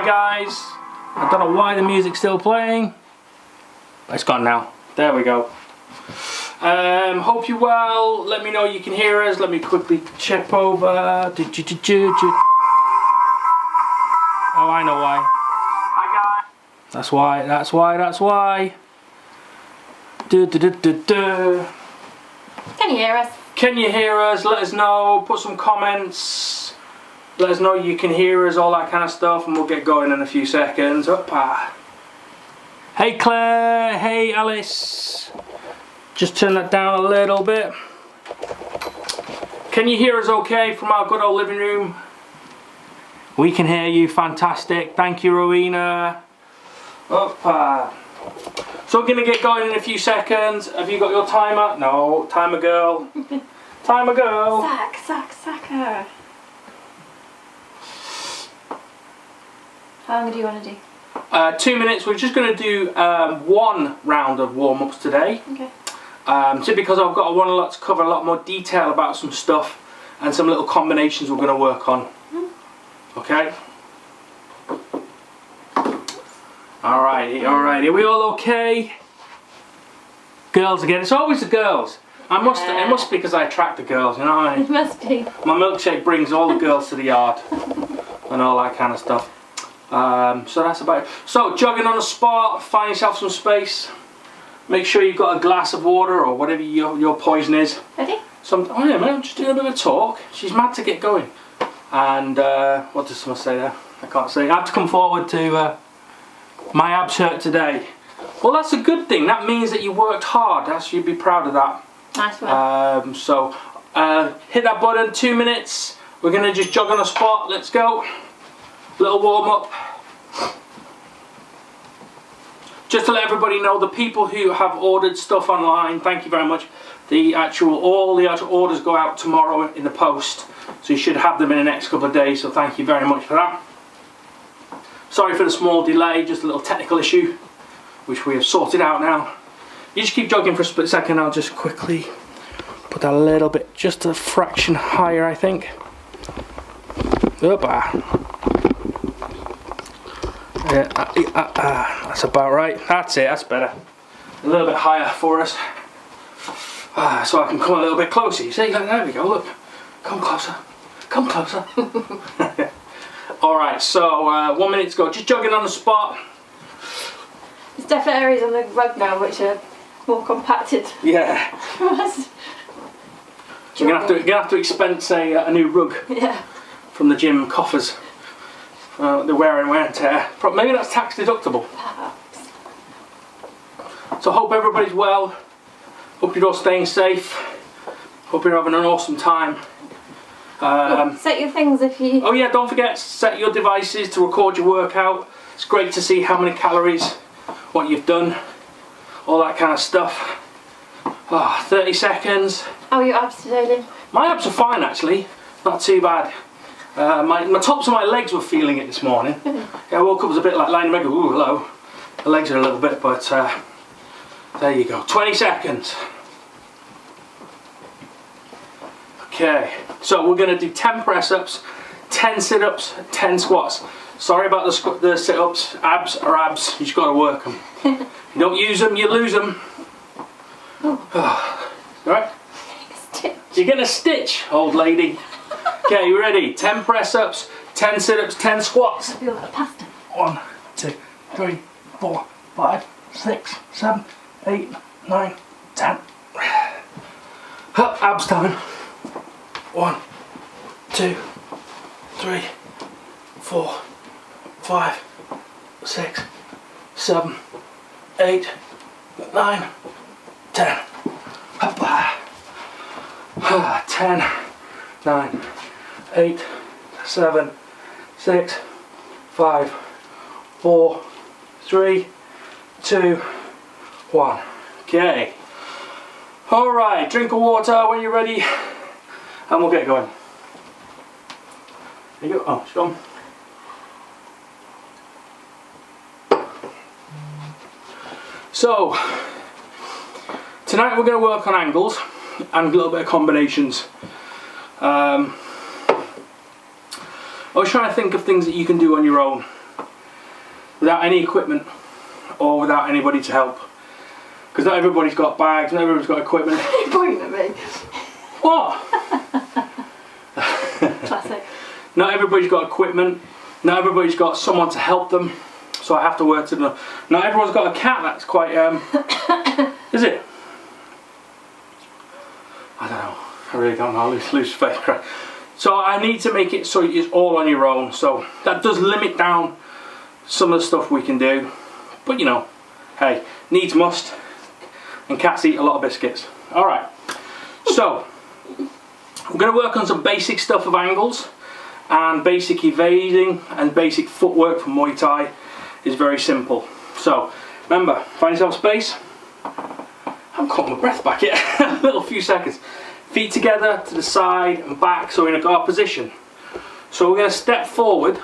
Hi guys, I don't know why the music's still playing. It's gone now. There we go. Hope you're well. Let me know you can hear us. Let me quickly check over. Oh, I know why. Hi guys. That's why. Can you hear us? Can you hear us? Let us know. Put some comments. Let us know you can hear us, all that kind of stuff, and we'll get going in a few seconds. Hoppa. Hey Claire, hey Alice. Just turn that down a little bit. Can you hear us okay from our good old living room? We can hear you, fantastic. Thank you, Rowena. Hoppa. So we're going to get going in a few seconds. Have you got your timer? No, timer girl. Timer girl. Sacker. How long do you want to do? 2 minutes. We're just going to do one round of warm-ups today. Okay. Simply because I want to cover a lot more detail about some stuff and some little combinations we're going to work on. Okay. Alrighty. Are we all okay? Girls again. It's always the girls. It must be because I attract the girls, you know what I mean? It must be. My milkshake brings all the girls to the yard and all that kind of stuff. So that's about it. So jogging on the spot, find yourself some space. Make sure you've got a glass of water or whatever your poison is. Ready? Oh yeah, man, I'm just doing a bit of talk. She's mad to get going. And what does someone say there? I can't say. I have to come forward to my abs hurt today. Well, that's a good thing. That means that you worked hard. You'd be proud of that. Nice one. So hit that button. 2 minutes. We're gonna just jog on the spot. Let's go. Little warm up. Just to let everybody know, the people who have ordered stuff online, thank you very much. All the actual orders go out tomorrow in the post, so you should have them in the next couple of days. So thank you very much for that. Sorry for the small delay, just a little technical issue, which we have sorted out now. You just keep jogging for a split second. I'll just quickly put that a little bit, just a fraction higher, I think. That's about right. That's it. That's better. A little bit higher for us, so I can come a little bit closer. You see? There we go. Look, come closer. Come closer. All right. So 1 minute to go. Just jogging on the spot. There's definitely areas on the rug now which are more compacted. Yeah. You're gonna have to expense a new rug. Yeah. From the gym coffers. The wear and tear. Maybe that's tax deductible. Perhaps. So hope everybody's well. Hope you're all staying safe. Hope you're having an awesome time. Set your things if you... Oh yeah, don't forget, set your devices to record your workout. It's great to see how many calories, what you've done, all that kind of stuff. 30 seconds. How are your abs today, Lynn? My abs are fine actually, not too bad. My tops of my legs were feeling it this morning. I woke up, was a bit like lying in bed, ooh, hello. The legs are a little bit, but there you go. 20 seconds. Okay, so we're going to do 10 press-ups, 10 sit-ups, 10 squats. Sorry about the sit-ups. Abs are abs. You just got to work them. You don't use them, you lose them. Alright? You're getting a stitch, old lady. Okay, you ready? 10 press-ups, 10 sit-ups, 10 squats. I feel like pasta. 1, 2, 3, 4, 5, 6, 7, 8, 9, 10. Abs time. 1, 2, 3, 4, 5, 6, 7, 8, 9, 10. 10, 9, 8, 7, 6, 5, 4, 3, 2, 1. Okay. Alright, drink of water when you're ready and we'll get going. There you go. Oh, it's gone. So, tonight we're going to work on angles and a little bit of combinations. I was trying to think of things that you can do on your own without any equipment or without anybody to help. Because not everybody's got bags, not everybody's got equipment. You're pointing at me. What? Classic. Not everybody's got equipment, not everybody's got someone to help them, so I have to work to them. Not everyone's got a cat that's quite, is it? I don't know, I really don't know, I lose faith. So I need to make it so it's all on your own, so that does limit down some of the stuff we can do, but you know, hey, needs must, and cats eat a lot of biscuits. Alright, so we're going to work on some basic stuff of angles, and basic evading and basic footwork for Muay Thai is very simple. So remember, find yourself space. I haven't caught my breath back yet. A little few seconds. Feet together to the side and back, so we're in a guard position. So we're going to step forward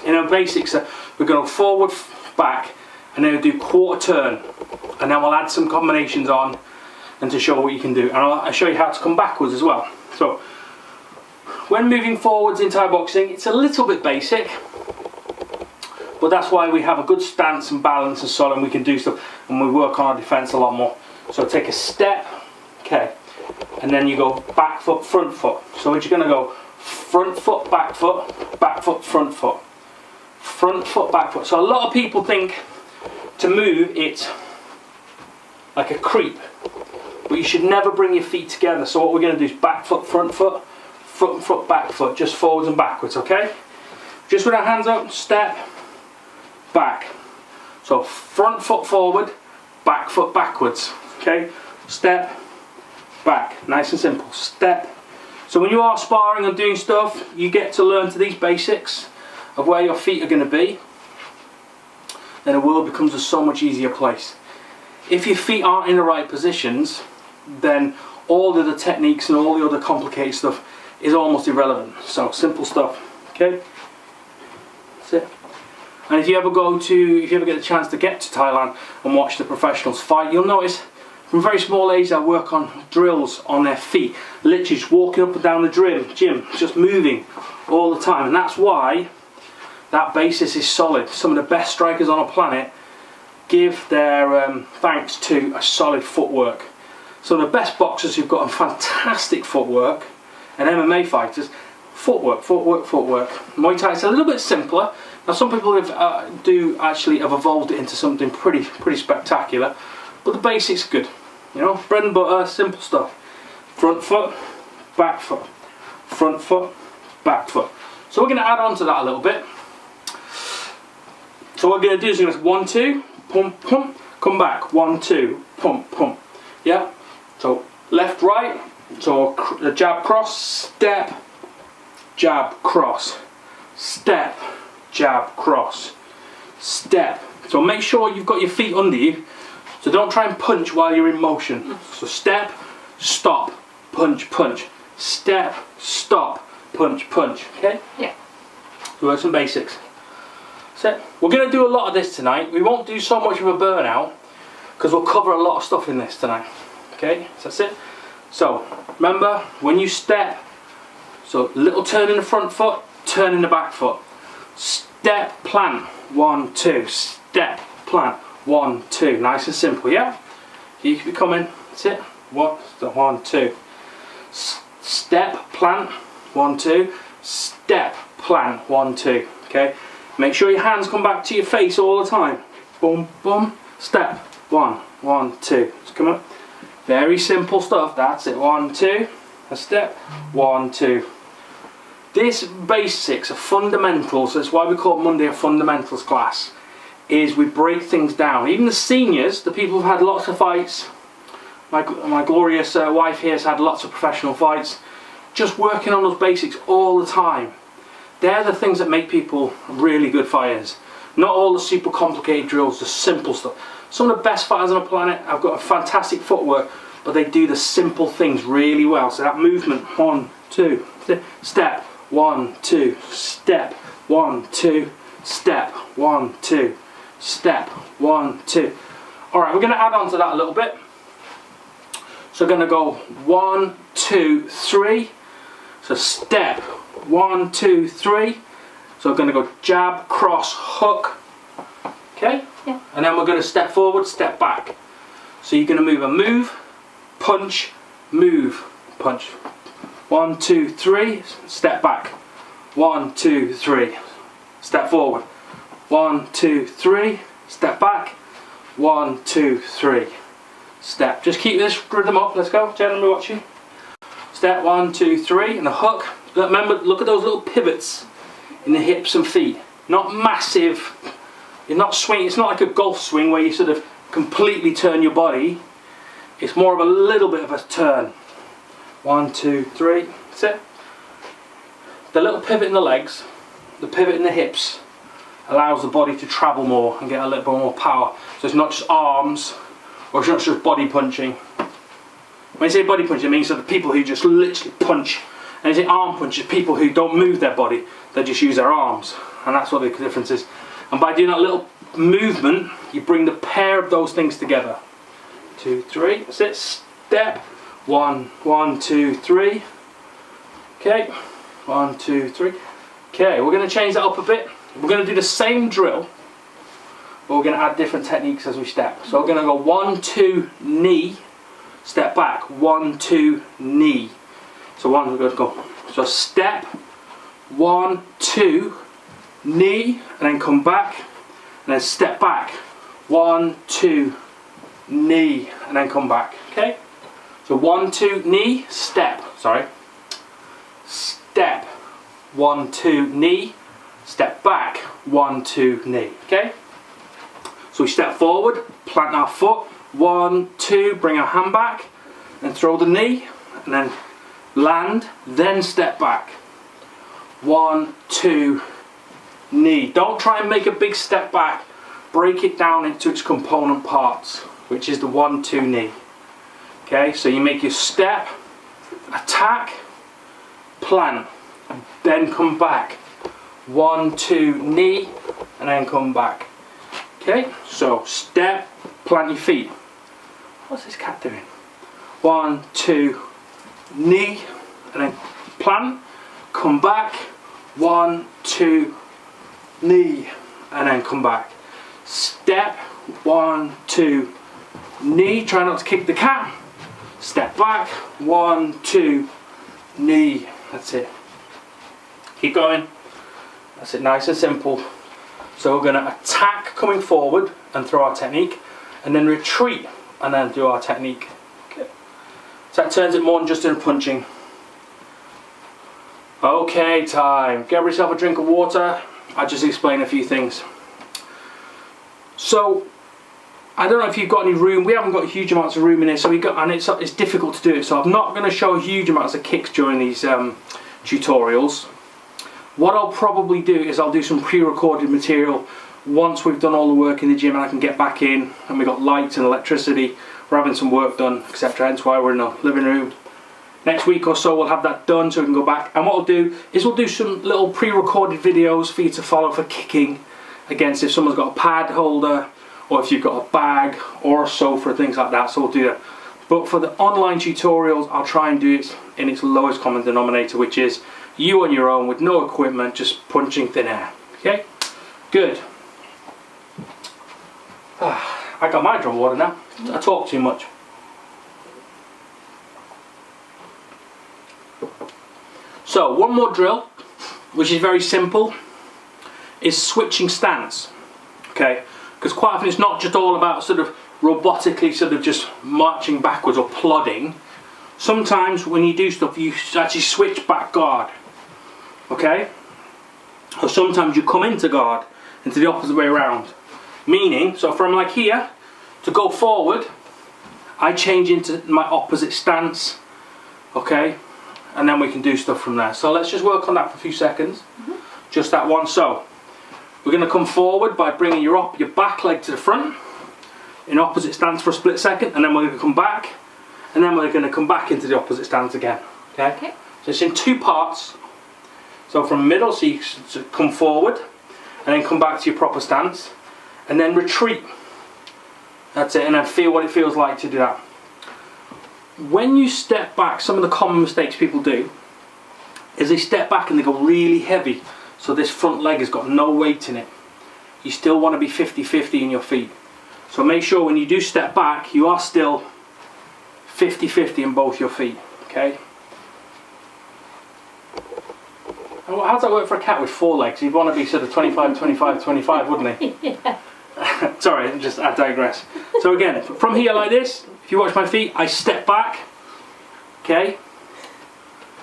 in a basic set. We're going to forward, back, and then we'll do quarter turn, and then we'll add some combinations on and to show what you can do, and I'll show you how to come backwards as well. So when moving forwards in Thai boxing, it's a little bit basic, but that's why we have a good stance and balance and so on, and we can do stuff, and we work on our defense a lot more. So take a step, okay, and then you go back foot, front foot. So you're going to go front foot, back foot, front foot, front foot, back foot. So a lot of people think to move it's like a creep, but you should never bring your feet together. So what we're going to do is back foot, front foot, back foot, just forwards and backwards, okay? Just with our hands up, step, back. So front foot forward, back foot backwards, okay? Step, back, nice and simple, step. So when you are sparring and doing stuff, you get to learn to these basics of where your feet are going to be, then the world becomes a so much easier place. If your feet aren't in the right positions, then all the other techniques and all the other complicated stuff is almost irrelevant. So simple stuff, okay? That's it. And if you ever get the chance to get to Thailand and watch the professionals fight, you'll notice from a very small age I work on drills on their feet, literally just walking up and down the gym, just moving all the time, and that's why that basis is solid. Some of the best strikers on the planet give their thanks to a solid footwork. Some of the best boxers who've got a fantastic footwork, and MMA fighters, footwork. Muay Thai is a little bit simpler. Now some people do actually have evolved it into something pretty spectacular, but the basics are good. You know, bread and butter, simple stuff. Front foot, back foot, front foot, back foot. So we're going to add on to that a little bit. So what we're going to do is 1, 2, pump, pump, come back, 1, 2, pump, pump. Yeah. So left, right. So the jab, cross, step, jab, cross, step, jab, cross, step. So make sure you've got your feet under you. So don't try and punch while you're in motion. So step, stop, punch, punch. Step, stop, punch, punch. Okay? Yeah. So work some basics. So we're going to do a lot of this tonight. We won't do so much of a burnout because we'll cover a lot of stuff in this tonight. Okay? So that's it. So remember, when you step, so little turn in the front foot, turn in the back foot. Step, plant, 1, 2. Step, plant, 1, 2. Nice and simple, yeah? Keep it coming. That's it. 1, 2. Step, plant, 1, 2. Step, plant, 1, 2. Okay? Make sure your hands come back to your face all the time. Boom, boom. Step, 1, 2. Just come up. Very simple stuff. That's it. 1, 2. A step. 1, 2. This basics are fundamentals. That's why we call Monday a fundamentals class. Is we break things down. Even the seniors, the people who've had lots of fights. My glorious wife here has had lots of professional fights. Just working on those basics all the time. They're the things that make people really good fighters. Not all the super complicated drills, the simple stuff. Some of the best fighters on the planet have got a fantastic footwork, but they do the simple things really well. So that movement, 1, 2, step, 1, 2, step, 1, 2, step, 1, 2, step, 1, 2. Alright, we're going to add on to that a little bit. So we're going to go 1, 2, 3. So step, 1, 2, 3. So we're going to go jab, cross, hook, Okay? Yeah. And then we're going to step forward, step back. So you're going to move, punch, move, punch. 1, 2, 3, step back. 1, 2, 3, step forward. 1, 2, 3, step back. 1, 2, 3, step. Just keep this rhythm up. Let's go. Gentlemen watching. Step 1, 2, 3, and a hook. Remember, look at those little pivots in the hips and feet. Not massive. You're not swinging. It's not like a golf swing where you sort of completely turn your body. It's more of a little bit of a turn. 1, 2, 3. That's it. The little pivot in the legs, the pivot in the hips, allows the body to travel more and get a little bit more power. So it's not just arms, or it's not just body punching. When you say body punching, it means that the people who just literally punch. And you say arm punch, it's people who don't move their body, they just use their arms. And that's what the difference is. And by doing that little movement, you bring the pair of those things together. 2, 3, that's it, step. 1, 1, 2, 3. Okay, 1, 2, 3. Okay, we're going to change that up a bit. We're going to do the same drill, but we're going to add different techniques as we step. So we're going to go 1, 2, knee, step back, 1, 2, knee. So we're going to go. So step, 1, 2, knee, and then come back, and then step back, 1, 2, knee, and then come back. Okay. So 1, 2, knee, step. Sorry. Step. 1, 2, knee. Step back. 1, 2, knee. Okay. So we step forward, plant our foot. 1, 2, bring our hand back, and throw the knee, and then land. Then step back. 1, 2, knee. Don't try and make a big step back. Break it down into its component parts, which is the 1, 2, knee. Okay, so you make your step, attack, plant, and then come back. 1, 2, knee, and then come back. Okay, so step, plant your feet. What's this cat doing? 1, 2, knee, and then plant, come back. 1, 2, knee, and then come back. Step, 1, 2, knee, try not to kick the cat. Step back, 1, 2, knee. That's it. Keep going. That's it, nice and simple. So we're going to attack coming forward and throw our technique, and then retreat and then do our technique. Okay. So that turns it more than just in punching. Okay, time. Get yourself a drink of water. I'll just explain a few things. So I don't know if you've got any room. We haven't got huge amounts of room in here, so it's difficult to do it. So I'm not going to show huge amounts of kicks during these tutorials. What I'll probably do is I'll do some pre-recorded material once we've done all the work in the gym and I can get back in and we've got lights and electricity. We're having some work done, etc. Hence why we're in the living room. Next week or so we'll have that done so we can go back. And what we'll do is we'll do some little pre-recorded videos for you to follow for kicking against if someone's got a pad holder, or if you've got a bag or a sofa, things like that, so we'll do that. But for the online tutorials, I'll try and do it in its lowest common denominator, which is you on your own with no equipment, just punching thin air. Okay? Good. I got my drum water now. I talk too much. So, one more drill, which is very simple, is switching stance. Okay? Because quite often it's not just all about sort of robotically sort of just marching backwards or plodding. Sometimes when you do stuff you actually switch back guard. Okay? Or sometimes you come into guard, into the opposite way around. Meaning, so from like here to go forward, I change into my opposite stance. Okay? And then we can do stuff from there. So let's just work on that for a few seconds. Just that one. So we're going to come forward by bringing your back leg to the front in opposite stance for a split second, and then we're going to come back, and then we're going to come back into the opposite stance again. Okay? So it's in two parts. So from middle, so you come forward, and then come back to your proper stance, and then retreat. That's it, and then feel what it feels like to do that. When you step back, some of the common mistakes people do is they step back and they go really heavy. So this front leg has got no weight in it. you still want to be 50-50 in your feet. So make sure when you do step back, you are still 50-50 in both your feet, okay? And how does that work for a cat with 4 legs? He'd want to be sort of 25-25-25, wouldn't he? Yeah. Sorry, I digress. So again, from here like this, if you watch my feet, I step back, okay?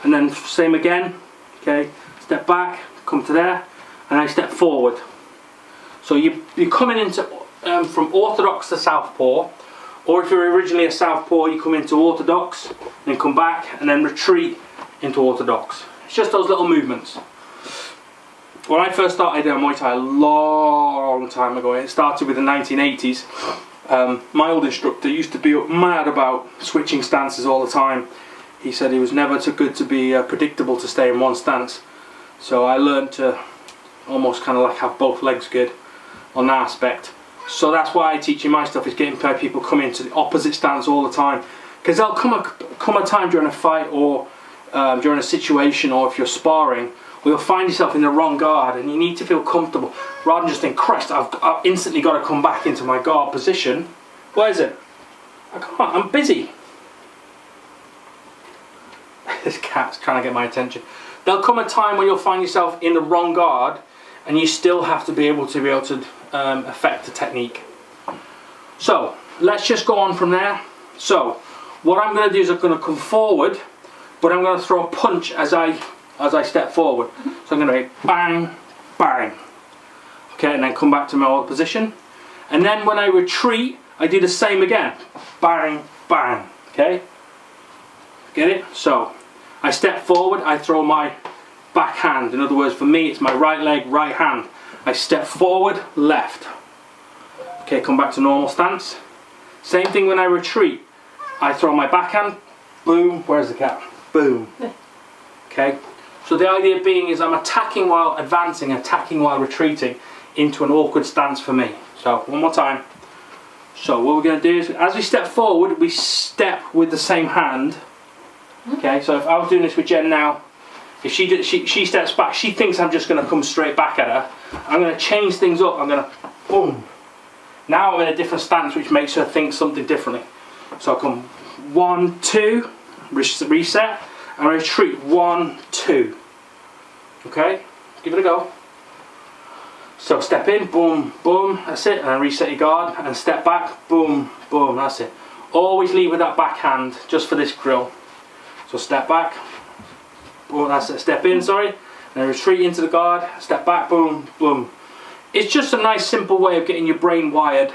And then same again, okay? Step back, come to there, and I step forward. So you're coming into from orthodox to southpaw, or if you're originally a southpaw, you come into orthodox, then come back, and then retreat into orthodox. It's just those little movements. When I first started Muay Thai a long time ago, it started with the 1980s. My old instructor used to be mad about switching stances all the time. He said it was never too good to be predictable to stay in one stance. So I learned to almost kind of like have both legs good on that aspect. So that's why I teach you my stuff, is getting people come into the opposite stance all the time. Because there'll come a time during a fight or during a situation, or if you're sparring, where you'll find yourself in the wrong guard and you need to feel comfortable rather than just think, Christ, I've instantly got to come back into my guard position. Where is it? I can't, I'm busy. This cat's trying to get my attention. There'll come a time when you'll find yourself in the wrong guard and you still have to be able to affect the technique. So let's just go on from there. So what I'm going to do is I'm going to come forward, but I'm going to throw a punch as I step forward. So I'm going to go bang, bang. Okay, and then come back to my old position. And then when I retreat, I do the same again. Bang, bang. Okay? Get it? So I step forward, I throw my back hand. In other words, for me, it's my right leg, right hand. I step forward, left. Okay, come back to normal stance. Same thing when I retreat. I throw my backhand, boom, where's the cat? Boom. Okay, so the idea being is I'm attacking while advancing, attacking while retreating into an awkward stance for me. So, one more time. So what we're going to do is, as we step forward, we step with the same hand. Okay, so if I was doing this with Jen now, if she steps back, she thinks I'm just going to come straight back at her. I'm going to change things up. I'm going to, boom. Now I'm in a different stance, which makes her think something differently. So I come 1, 2, reset, and I retreat 1, 2. Okay, give it a go. So step in, boom, boom, that's it, and then reset your guard, and step back, boom, boom, that's it. Always lead with that backhand, just for this drill. So step back, boom, that's it, step in, sorry, and then retreat into the guard, step back, boom, boom. It's just a nice simple way of getting your brain wired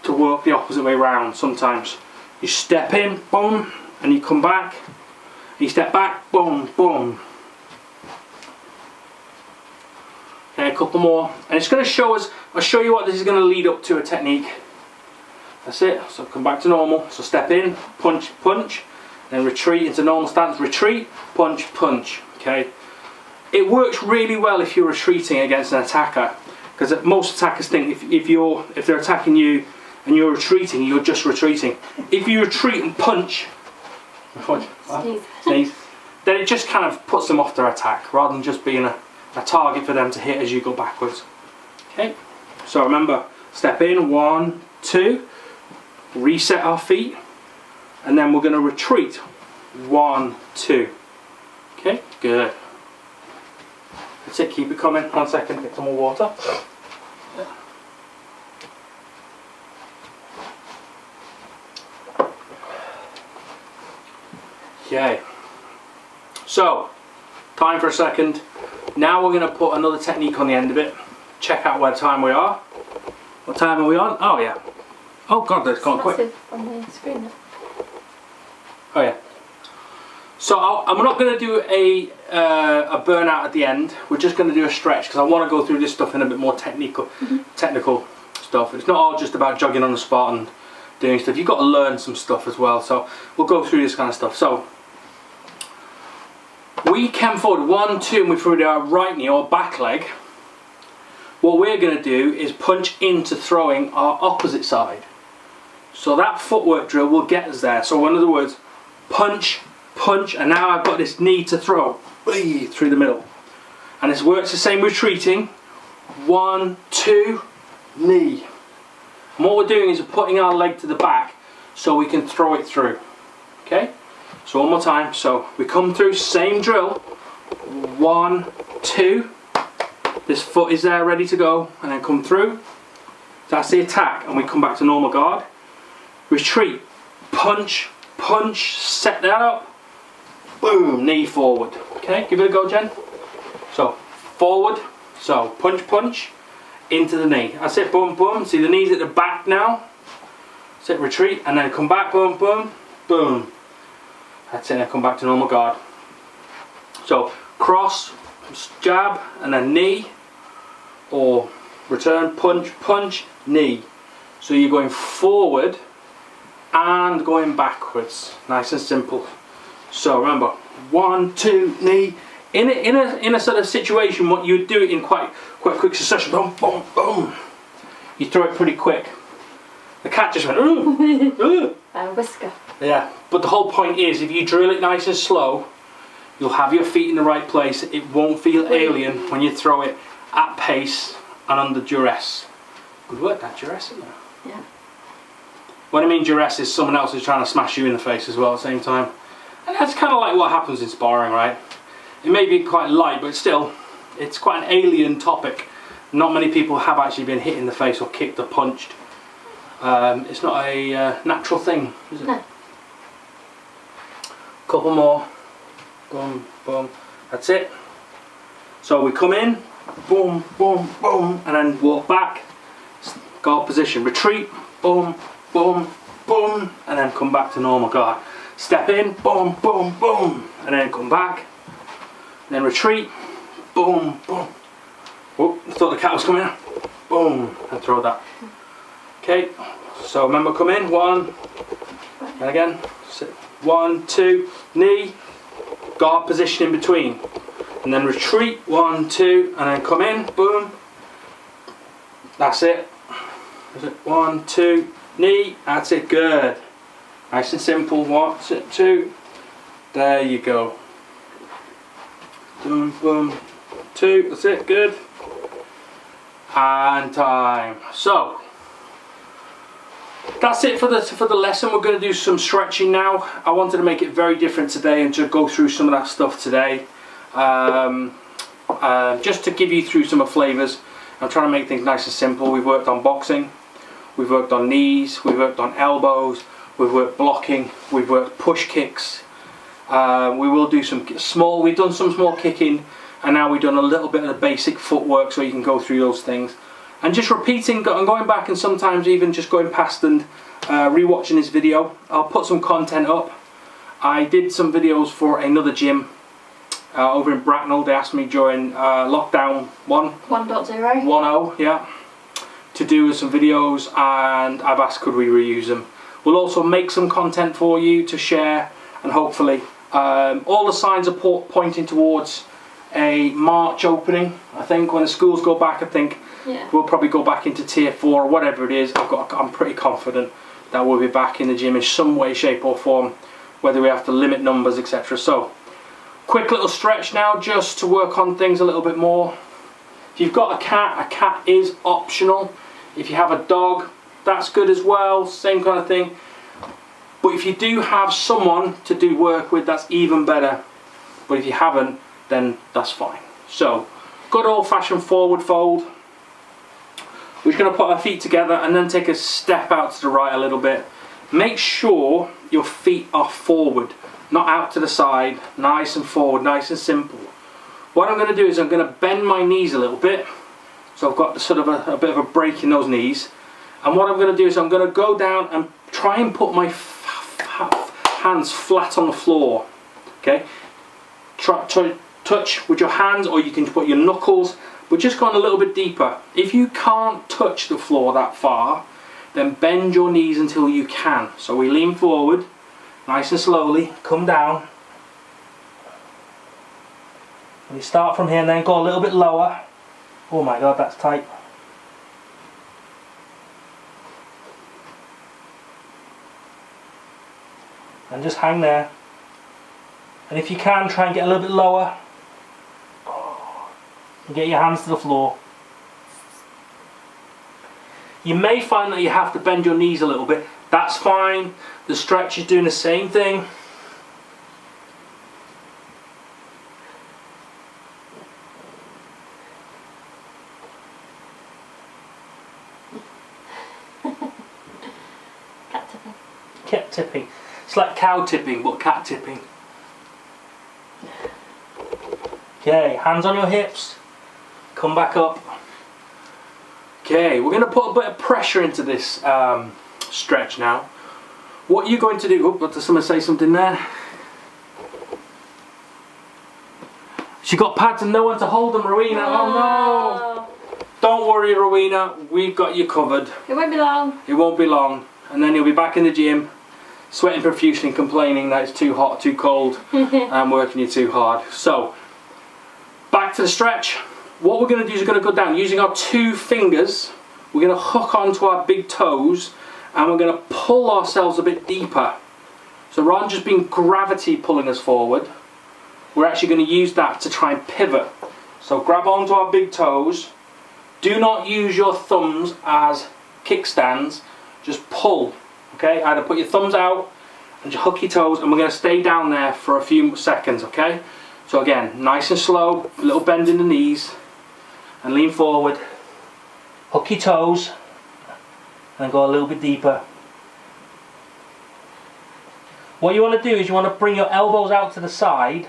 to work the opposite way around sometimes. You step in, boom, and you come back, you step back, boom, boom. Okay, a couple more, and it's going to show us, I'll show you what this is going to lead up to a technique. That's it, so come back to normal, so step in, punch, punch, then retreat into normal stance, retreat, punch, punch, okay. It works really well if you're retreating against an attacker, because most attackers think if they're attacking you and you're retreating, you're just retreating. If you retreat and punch, sneeze, then it just kind of puts them off their attack, rather than just being a target for them to hit as you go backwards. Okay, so remember, step in, 1, 2, reset our feet, and then we're going to retreat, 1, 2. Okay, good. That's it, keep it coming. 1 second, get some more water. Okay, so time for a second. Now we're going to put another technique on the end of it. Check out what time we are. What time are we on? Oh yeah. Oh god, that's gone quick. On the screen. Oh yeah. So I'm not going to do a burnout at the end. We're just going to do a stretch because I want to go through this stuff in a bit more technical stuff. It's not all just about jogging on the spot and doing stuff. You've got to learn some stuff as well. So we'll go through this kind of stuff. So we came forward 1, 2, and we threw our right knee or back leg. What we're going to do is punch into throwing our opposite side. So that footwork drill will get us there. So in other words, punch, punch, and now I've got this knee to throw through the middle. And this works the same retreating. 1, 2, knee. And what we're doing is we're putting our leg to the back so we can throw it through. Okay? So one more time. So we come through, same drill. 1, 2. This foot is there ready to go, and then come through. That's the attack, and we come back to normal guard. Retreat, punch, punch, set that up. Boom, knee forward. Okay, give it a go, Jen. So forward, so punch, punch, into the knee. That's it, boom, boom. See the knees at the back now. That's it, retreat, and then come back, boom, boom, boom. That's it, and come back to normal guard. So cross, jab, and then knee, or return, punch, punch, knee. So you're going forward and going backwards. Nice and simple. So remember, 1, 2, knee. In a sort of situation, what you would do it in quite quick succession. Boom, boom, boom. You throw it pretty quick. The cat just went, ooh. Whisker. Yeah, but the whole point is, if you drill it nice and slow, you'll have your feet in the right place. It won't feel alien when you throw it at pace and under duress. Good work, that duress, isn't it? Yeah. When I mean duress is someone else is trying to smash you in the face as well at the same time. And that's kind of like what happens in sparring, right? It may be quite light, but still, it's quite an alien topic. Not many people have actually been hit in the face or kicked or punched. It's not a natural thing, is it? No. Couple more. Boom, boom. That's it. So we come in, boom, boom, boom, and then walk back. Guard position, retreat, boom, boom, boom, and then come back to normal guard. Step in, boom, boom, boom, and then come back. Then retreat, boom, boom. Oh, I thought the cat was coming out. Boom, and throw that. Okay, so remember, come in, 1, and again, 1, 2, knee, guard position in between, and then retreat, 1, 2, and then come in, boom. That's it. 1, 2, knee. That's it. Good. Nice and simple. 1, 2. There you go. Boom, boom. 2. That's it. Good. And time. So that's it for the lesson. We're going to do some stretching now. I wanted to make it very different today and to go through some of that stuff today. Just to give you through some of the flavours. I'm trying to make things nice and simple. We've worked on boxing, we've worked on knees, we've worked on elbows, we've worked blocking, we've worked push kicks. We will do we've done some small kicking, and now we've done a little bit of the basic footwork so you can go through those things. And just repeating and going back, and sometimes even just going past and re-watching this video. I'll put some content up. I did some videos for another gym over in Bracknell. They asked me during lockdown 1.0, yeah, to do some videos, and I've asked could we reuse them. We'll also make some content for you to share, and hopefully all the signs are pointing towards a March opening. I think when the schools go back, I think we'll probably go back into tier 4 or whatever it is. I'm pretty confident that we'll be back in the gym in some way, shape or form, whether we have to limit numbers, etc. So quick little stretch now just to work on things a little bit more. If you've got a cat is optional. If you have a dog, that's good as well, same kind of thing. But if you do have someone to do work with, that's even better. But if you haven't, then that's fine. So good old-fashioned forward fold. We're just going to put our feet together and then take a step out to the right a little bit. Make sure your feet are forward, not out to the side, nice and forward, nice and simple. What I'm going to do is I'm going to bend my knees a little bit, so I've got sort of a bit of a break in those knees. And what I'm going to do is I'm going to go down and try and put my hands flat on the floor. Okay, try to touch with your hands, or you can put your knuckles, but just going a little bit deeper. If you can't touch the floor that far, then bend your knees until you can. So we lean forward, nice and slowly, come down. We start from here and then go a little bit lower. Oh my god, that's tight. And just hang there. And if you can, try and get a little bit lower. And get your hands to the floor. You may find that you have to bend your knees a little bit. That's fine. The stretch is doing the same thing. Cat tipping. Cat tipping. It's like cow tipping, but cat tipping. Okay, hands on your hips. Come back up. Okay, we're going to put a bit of pressure into this stretch now. What you're going to do... Oh, did someone say something there? She got pads and no one to hold them, Rowena. Oh no! Don't worry, Rowena. We've got you covered. It won't be long. It won't be long. And then you'll be back in the gym, sweating profusely and complaining that it's too hot, too cold, and working you too hard. So, back to the stretch. What we're going to do is we're going to go down using our 2 fingers. We're going to hook onto our big toes and we're going to pull ourselves a bit deeper. So rather than just being gravity pulling us forward, we're actually going to use that to try and pivot. So grab onto our big toes. Do not use your thumbs as kickstands. Just pull. Okay? Either put your thumbs out and just hook your toes, and we're going to stay down there for a few seconds. Okay? So again, nice and slow, a little bend in the knees. And lean forward, hook your toes, and go a little bit deeper. What you want to do is you want to bring your elbows out to the side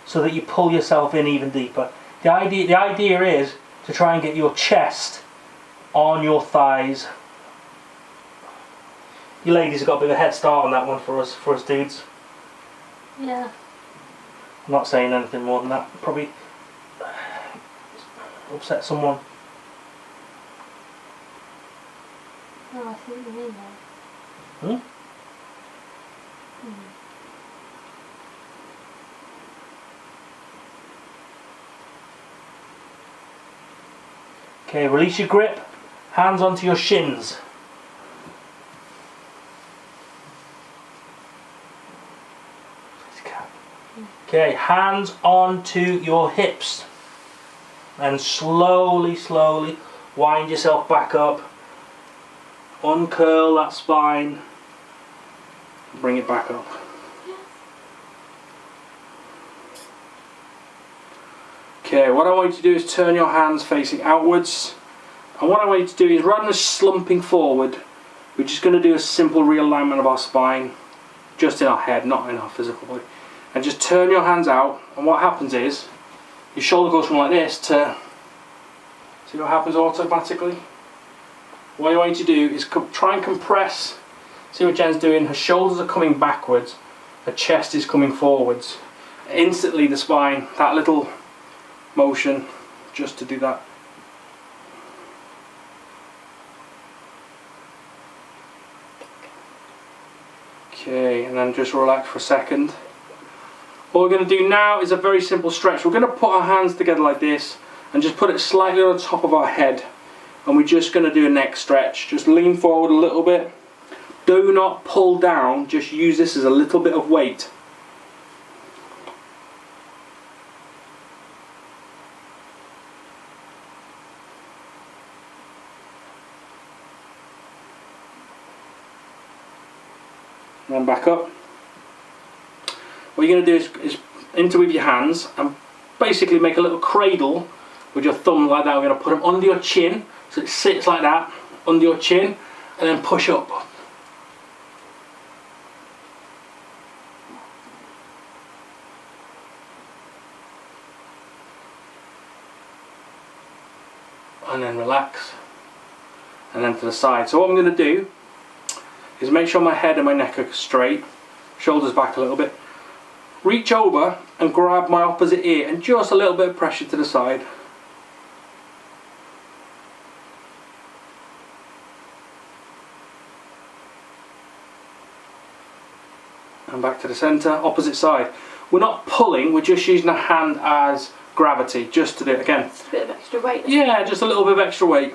so that you pull yourself in even deeper. The idea is to try and get your chest on your thighs. You ladies have got a bit of a head start on that one for us dudes. Yeah. I'm not saying anything more than that. Probably upset someone. Oh, I see what you mean there. Okay, release your grip, hands onto your shins. Okay, hands onto your hips. And slowly wind yourself back up. Uncurl that spine. Bring it back up. Okay, what I want you to do is turn your hands facing outwards. And what I want you to do is, rather than slumping forward, we're just going to do a simple realignment of our spine. Just in our head, not in our physical body. And just turn your hands out. And what happens is, your shoulder goes from like this to... See what happens automatically? What I want you to do is try and compress. See what Jen's doing? Her shoulders are coming backwards. Her chest is coming forwards. Instantly the spine, that little motion, just to do that. Okay, and then just relax for a second. What we're going to do now is a very simple stretch. We're going to put our hands together like this and just put it slightly on the top of our head, and we're just going to do a neck stretch. Just lean forward a little bit. Do not pull down, just use this as a little bit of weight. And then back up. What you're going to do is enter with your hands and basically make a little cradle with your thumb like that. We're going to put them under your chin, so it sits like that, under your chin, and then push up. And then relax. And then to the side. So what I'm going to do is make sure my head and my neck are straight, shoulders back a little bit. Reach over and grab my opposite ear and just a little bit of pressure to the side. And back to the centre, opposite side. We're not pulling, we're just using a hand as gravity, just to do it again. Just a bit of extra weight. Yeah, just a little bit of extra weight.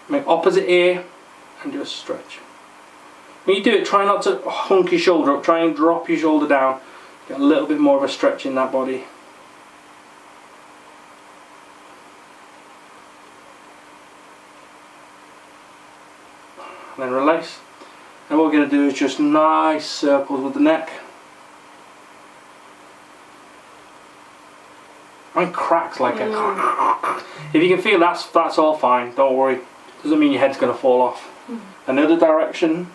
Make opposite ear and just stretch. When you do it, try not to hunk your shoulder up, try and drop your shoulder down. Get a little bit more of a stretch in that body. and then release. And what we're going to do is just nice circles with the neck. Mine cracks like a... If you can feel that's all fine, don't worry. Doesn't mean your head's going to fall off. Another direction.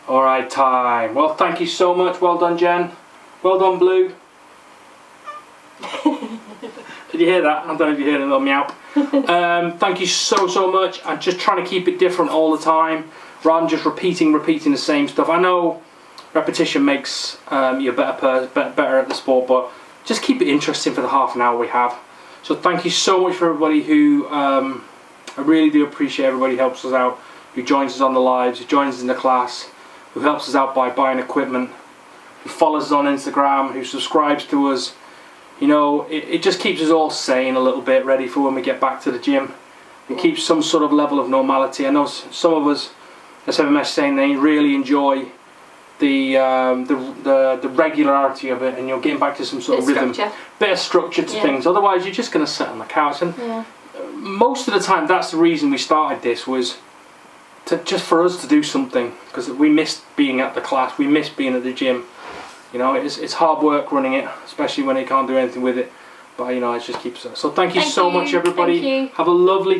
Alright, time. Well, thank you so much. Well done, Jen. Well done, Blue. Did you hear that? I don't know if you heard a little meow. Thank you so much. I'm just trying to keep it different all the time, rather than just repeating the same stuff. I know repetition makes you better at the sport, but just keep it interesting for the half an hour we have. So thank you so much for everybody who, I really do appreciate everybody who helps us out, who joins us on the lives, who joins us in the class, who helps us out by buying equipment, who follows us on Instagram, who subscribes to us. You know, it just keeps us all sane a little bit, ready for when we get back to the gym. It keeps some sort of level of normality. I know some of us, as SMS saying, they really enjoy the regularity of it, and you're getting back to some sort of rhythm, bit of structure to things. Otherwise, you're just going to sit on the couch. And most of the time, that's the reason we started this, was just for us to do something, because we missed being at the class, we missed being at the gym. You know, it's hard work running it, especially when you can't do anything with it. But you know, it just keeps us. So thank you so much, everybody. Thank you. Have a lovely